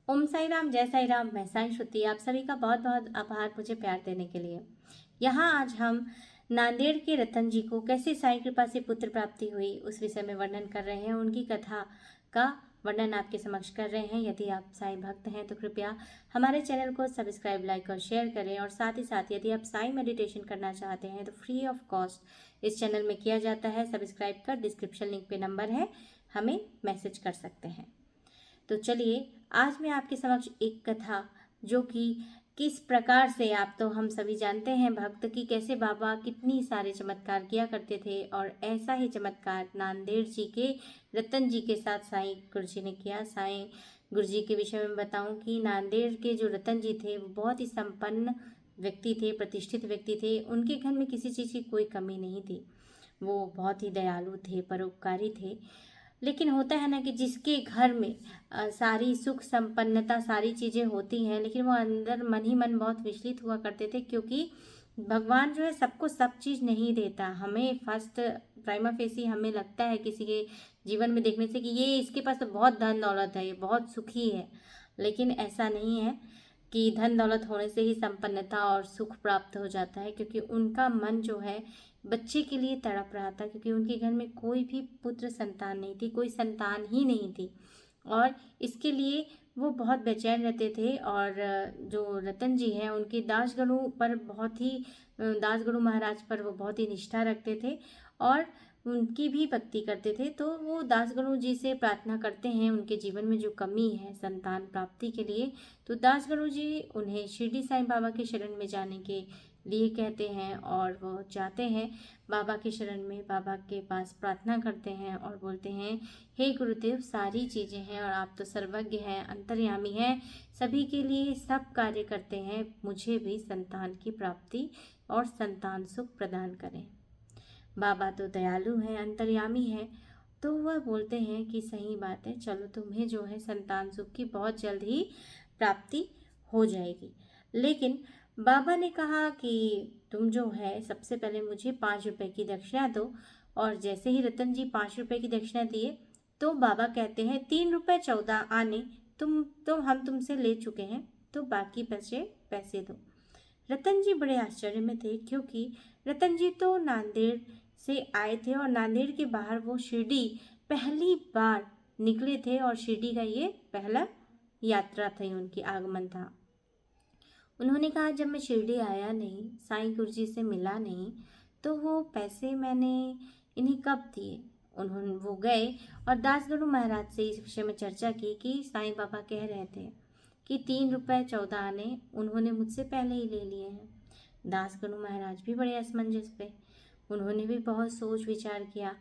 ओम साई राम, जय साई राम। मैं साई श्रुति, आप सभी का बहुत बहुत आभार मुझे प्यार देने के लिए। यहाँ आज हम नांदेड़ के रतन जी को कैसे साई कृपा से पुत्र प्राप्ति हुई उस विषय में वर्णन कर रहे हैं। उनकी कथा का वर्णन आपके समक्ष कर रहे हैं। यदि आप साई भक्त हैं तो कृपया हमारे चैनल को सब्सक्राइब, लाइक और शेयर करें। और साथ ही साथ यदि आप साई मेडिटेशन करना चाहते हैं तो फ्री ऑफ कॉस्ट इस चैनल में किया जाता है। सब्सक्राइब कर डिस्क्रिप्शन लिंक पे नंबर है, हमें मैसेज कर सकते हैं। तो चलिए, आज मैं आपके समक्ष एक कथा जो कि किस प्रकार से, आप तो हम सभी जानते हैं भक्त की कैसे बाबा कितनी सारे चमत्कार किया करते थे, और ऐसा ही चमत्कार नांदेड़ जी के रतन जी के साथ साईं गुरु जी ने किया। साईं गुरु जी के विषय में बताऊं कि नांदेड़ के जो रतन जी थे वो बहुत ही संपन्न व्यक्ति थे, प्रतिष्ठित व्यक्ति थे। उनके घर में किसी चीज़ की कोई कमी नहीं थी। वो बहुत ही दयालु थे, परोपकारी थे। लेकिन होता है ना कि जिसके घर में सारी सुख संपन्नता सारी चीज़ें होती हैं, लेकिन वो अंदर मन ही मन बहुत विचलित हुआ करते थे, क्योंकि भगवान जो है सबको सब चीज़ नहीं देता। हमें फर्स्ट प्राइमा फेसी हमें लगता है किसी के जीवन में देखने से कि ये इसके पास तो बहुत धन दौलत है, ये बहुत सुखी है। लेकिन ऐसा नहीं है कि धन दौलत होने से ही संपन्नता और सुख प्राप्त हो जाता है, क्योंकि उनका मन जो है बच्चे के लिए तड़प रहा था, क्योंकि उनके घर में कोई भी पुत्र संतान नहीं थी, कोई संतान ही नहीं थी। और इसके लिए वो बहुत बेचैन रहते थे। और जो रतन जी हैं उनके दासगणु पर बहुत ही दासगणु महाराज पर वो बहुत ही निष्ठा रखते थे और उनकी भी भक्ति करते थे। तो वो दासगणु जी से प्रार्थना करते हैं उनके जीवन में जो कमी है संतान प्राप्ति के लिए। तो दासगणु जी उन्हें शिरडी साईं बाबा के शरण में जाने के लिए कहते हैं, और वो जाते हैं बाबा के शरण में, बाबा के पास प्रार्थना करते हैं और बोलते हैं, हे गुरुदेव, सारी चीज़ें हैं और आप तो सर्वज्ञ हैं, अंतर्यामी हैं, सभी के लिए सब कार्य करते हैं, मुझे भी संतान की प्राप्ति और संतान सुख प्रदान करें। बाबा तो दयालु हैं, अंतर्यामी हैं। तो वह बोलते हैं कि सही बात है, चलो तुम्हें जो है संतान सुख की बहुत जल्द ही प्राप्ति हो जाएगी। लेकिन बाबा ने कहा कि तुम जो है सबसे पहले मुझे 5 रुपए की दक्षिणा दो। और जैसे ही रतन जी 5 रुपए की दक्षिणा दिए तो बाबा कहते हैं 3 रुपए 14 आने हम तुमसे ले चुके हैं, तो बाकी पैसे पैसे दो। रतन जी बड़े आश्चर्य में थे, क्योंकि रतन जी तो नांदेड़ से आए थे और नांदेड़ के बाहर वो शिरडी पहली बार निकले थे, और शिरडी का ये पहला यात्रा थी, उनकी आगमन था। उन्होंने कहा, जब मैं शिरडी आया नहीं, साईं गुरु जी से मिला नहीं, तो वो पैसे मैंने इन्हें कब दिए। उन्होंने वो गए और दासगणु महाराज से इस विषय में चर्चा की कि साईं बाबा कह रहे थे कि 3 रुपए 14 आने उन्होंने मुझसे पहले ही ले लिए हैं। दासगणु महाराज भी बड़े असमंजस पे, उन्होंने भी बहुत सोच विचार किया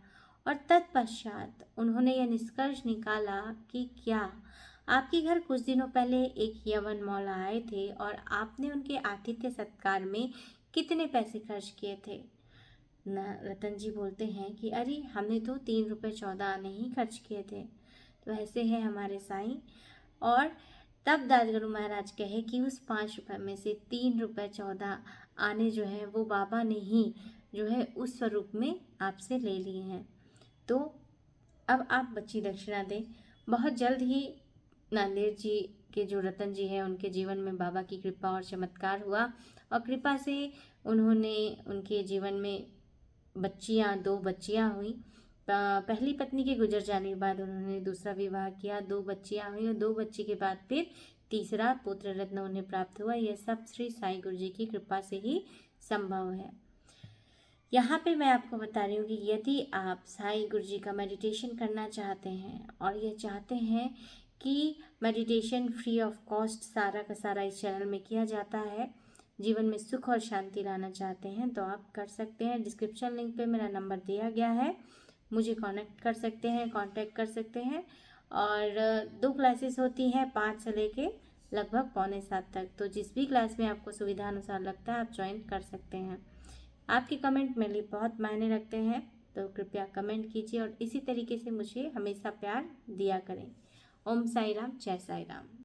और तत्पश्चात उन्होंने यह निष्कर्ष निकाला कि क्या आपके घर कुछ दिनों पहले एक यवन मौला आए थे और आपने उनके आतिथ्य सत्कार में कितने पैसे खर्च किए थे। रतन जी बोलते हैं कि अरे हमने तो 3 रुपए 14 आने ही खर्च किए थे। तो ऐसे हैं हमारे साईं। और तब दासगणु महाराज कहे कि उस 5 रुपए में से 3 रुपए 14 आने जो है वो बाबा ने ही जो है उस स्वरूप में आपसे ले लिए हैं, तो अब आप बच्ची दक्षिणा दें। बहुत जल्द ही नांदेड़ जी के जो रतन जी हैं उनके जीवन में बाबा की कृपा और चमत्कार हुआ, और कृपा से उन्होंने उनके जीवन में दो बच्चियां हुई। पहली पत्नी के गुजर जाने के बाद उन्होंने दूसरा विवाह किया, 2 बच्चियां हुई और 2 बच्ची के बाद फिर तीसरा पुत्र रत्न उन्हें प्राप्त हुआ। यह सब श्री साईं गुरु जी की कृपा से ही संभव है। यहाँ पे मैं आपको बता रही हूँ कि यदि आप साईं गुरु जी का मेडिटेशन करना चाहते हैं और ये चाहते हैं कि मेडिटेशन फ्री ऑफ कॉस्ट सारा का सारा इस चैनल में किया जाता है, जीवन में सुख और शांति लाना चाहते हैं, तो आप कर सकते हैं। डिस्क्रिप्शन लिंक पे मेरा नंबर दिया गया है, मुझे कांटेक्ट कर सकते हैं। और 2 क्लासेस होती हैं, 5 से लेके लगभग पौने 7 तक। तो जिस भी क्लास में आपको सुविधा अनुसार लगता है आप ज्वाइन कर सकते हैं। आपके कमेंट मेरे लिए बहुत मायने रखते हैं, तो कृपया कमेंट कीजिए और इसी तरीके से मुझे हमेशा प्यार दिया करें। ओम साई राम, जय साई राम।